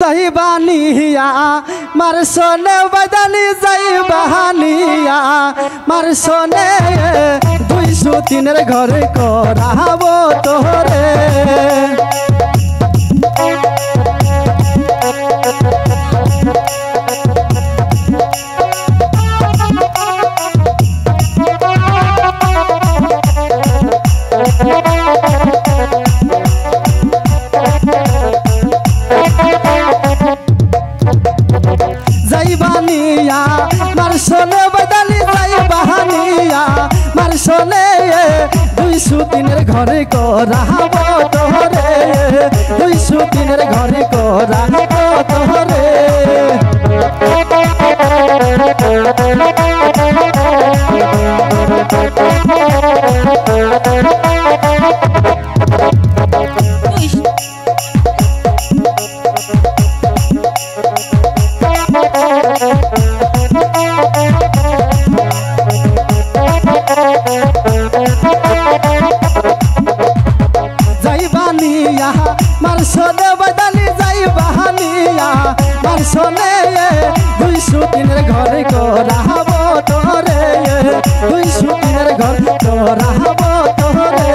सही बानिया मार सोने बदली सही बहानिया मार सोने 203 घर को रहाबो तोरे जैबानिया मार सोने बदली जाई बहानिया मार सोने 203 घर को रहाबो तोरे 203 घर को रहाबो तोरे जैबानिया मार सोने बदली जाई बहानिया मार सोने 203 घर को रहाबो तोरे 203 घर को रहाबो तोरे